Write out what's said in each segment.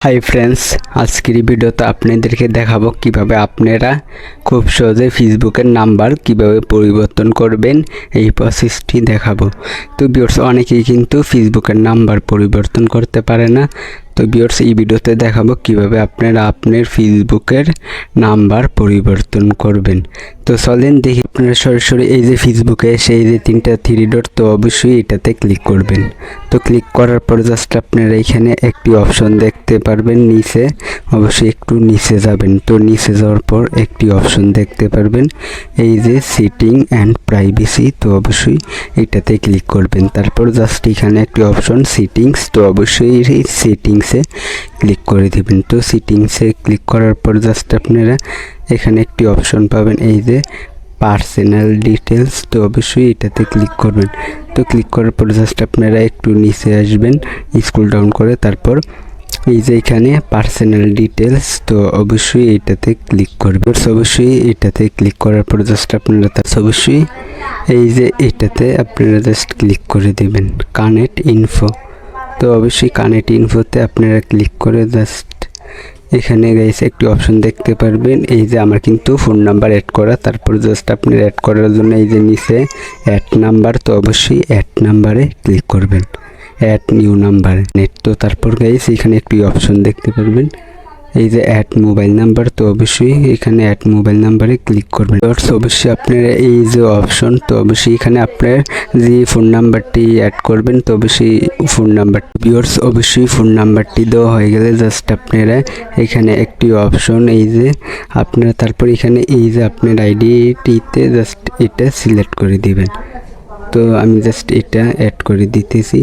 Hi friends, আজকের এই ভিডিওতে আপনাদেরকে দেখাবো কিভাবে আপনারা খুব সহজে ফেসবুকের নাম্বার কিভাবে পরিবর্তন করবেন এই প্রসেসটি দেখাবো। তো ভিউয়ার্স, অনেকেই কিন্তু ফেসবুকের নাম্বার পরিবর্তন করতে পারে না। তো ভিউয়ার্স, এই ভিডিওতে দেখাবো কিভাবে আপনারা আপনার ফেসবুকের নাম্বার পরিবর্তন করবেন। তো চলেন দেখি। আপনারা সরাসরি এই যে ফেসবুকে এসে এই যে তিনটা থ্রি ডট, তো অবশ্যই এটাতে ক্লিক করবেন। তো ক্লিক করার পর জাস্ট আপনারা এখানে একটি অপশন দেখতে পারবেন নিচে, অবশ্যই একটু নিচে যাবেন। তো নিচে যাওয়ার পর একটি অপশন দেখতে পারবেন এই যে সেটিং অ্যান্ড প্রাইভেসি, তো অবশ্যই এটাতে ক্লিক করবেন। তারপর জাস্ট এখানে একটি অপশন সেটিংস, তো অবশ্যই এই সেটিংসে ক্লিক করে দিবেন। তো সেটিংসে ক্লিক করার পর জাস্ট আপনারা এখানে একটি অপশন পাবেন এই যে পার্সোনাল ডিটেলস, তো অবশ্যই এটাতে ক্লিক করবেন। তো ক্লিক করার পর জাস্ট আপনারা একটু নিচে আসবেন স্ক্রল ডাউন করে, তারপর এই যে এখানে পার্সোনাল ডিটেলস, তো অবশ্যই এটাতে ক্লিক করবেন। অবশ্যই এটাতে ক্লিক করার পর জাস্ট আপনারা অবশ্যই এই যে এটাতে আপনারা জাস্ট ক্লিক করে দেবেন কানেক্ট ইনফো। তো অবশ্যই কানেক্ট ইনফোতে আপনারা ক্লিক করে জাস্ট এখানে গাইস একটি অপশন দেখতে পারবেন এই যে আমার কিন্তু ফোন নাম্বার অ্যাড করা। তারপর জাস্ট আপনার অ্যাড করার জন্য এই যে নিচে অ্যাড নাম্বার, তো অবশ্যই অ্যাড নাম্বারে ক্লিক করবেন, অ্যাড নিউ নাম্বার নেট। তো তারপর গাইস এখানে একটি অপশন দেখতে পারবেন এই যে অ্যাড মোবাইল নাম্বার, তো অবশ্যই এখানে অ্যাড মোবাইল নাম্বারে ক্লিক করবেন। অবশ্যই আপনারা এই যে অপশন, তো অবশ্যই এখানে আপনার যে ফোন নাম্বারটি অ্যাড করবেন, তো অবশ্যই ফোন নাম্বার ভিউয়ার্স অবশ্যই ফোন নাম্বারটি দেওয়া হয়ে গেলে জাস্ট আপনারা এখানে একটি অপশন এই যে আপনারা তারপর এখানে এই যে আপনার আইডিটিতে জাস্ট এটা সিলেক্ট করে দিবেন। তো আমি জাস্ট এটা অ্যাড করে দিতেছি।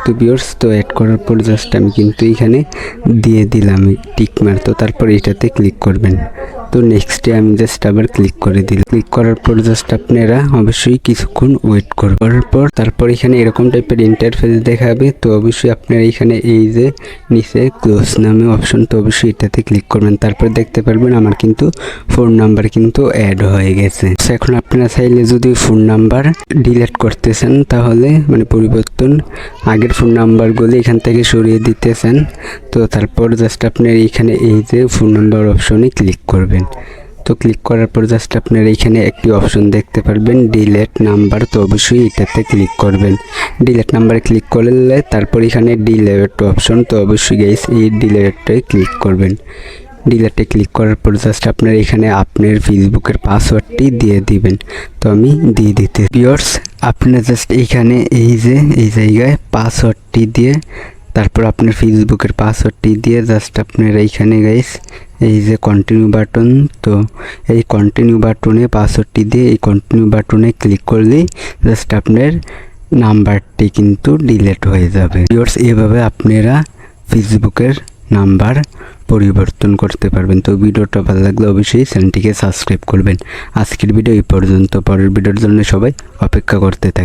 তো ভিউয়ার্স, তো অ্যাড করার পর জাস্ট আমি কিন্তু এখানে দিয়ে দিলাম টিকমার্ক। তো তারপর এটাতে ক্লিক করবেন। তো নেক্সটে আমি জাস্ট আবার ক্লিক করে দিলাম। ক্লিক করার পর জাস্ট আপনারা অবশ্যই কিছুক্ষণ ওয়েট করার পর তারপর এখানে এরকম টাইপের ইন্টারফেস দেখাবে। তো অবশ্যই আপনারা এখানে এই যে নিচে ক্লোজ নামে অপশন, তো অবশ্যই এটাতে ক্লিক করবেন। তারপর দেখতে পারবেন আমার কিন্তু ফোন নাম্বার কিন্তু অ্যাড হয়ে গেছে। এখন আপনারা চাইলে যদি ফোন নাম্বার ডিলিট করতে চান, তাহলে মানে পরিবর্তন আগের ফোন নাম্বারগুলি এখান থেকে সরিয়ে দিতে চান, তো তারপর জাস্ট আপনার এখানে এই যে ফোন নাম্বার অপশনে ক্লিক করবেন। তো ক্লিক করার পর জাস্ট আপনার এখানে একটি অপশন দেখতে পারবেন ডিলেট নাম্বার, তো অবশ্যই এটাতে ক্লিক করবেন। ডিলেট নাম্বারে ক্লিক করলে তারপর এখানে ডিলেট অপশন, তো অবশ্যই গাইস এই ডিলেটে ক্লিক করবেন। ডিলেটে ক্লিক করার পর জাস্ট আপনার এখানে আপনার ফেসবুকের পাসওয়ার্ডটি দিয়ে দিবেন। তো আমি দিয়ে দিতে ভিউয়ার্স, আপনার জাস্ট এইখানে এই যে এই জায়গায় পাসওয়ার্ডটি দিয়ে তারপর আপনার ফেসবুকের পাসওয়ার্ডটি দিয়ে জাস্ট আপনার এইখানে গাইস এই যে কন্টিনিউ বাটন, তো এই কন্টিনিউ বাটনে পাসওয়ার্ডটি দিয়ে এই কন্টিনিউ বাটনে ক্লিক করলেই জাস্ট আপনার নাম্বারটি কিন্তু ডিলিট হয়ে যাবে। ভিউয়ার্স, এভাবে আপনারা ফেসবুকের নাম্বার পরিবর্তন করতে পারবেন। তো ভিডিওটা ভালো লাগলে অবশ্যই চ্যানেলটিকে সাবস্ক্রাইব করবেন। আজকের ভিডিও এই পর্যন্ত, পরের ভিডিওর জন্য সবাই অপেক্ষা করতে থাকুন।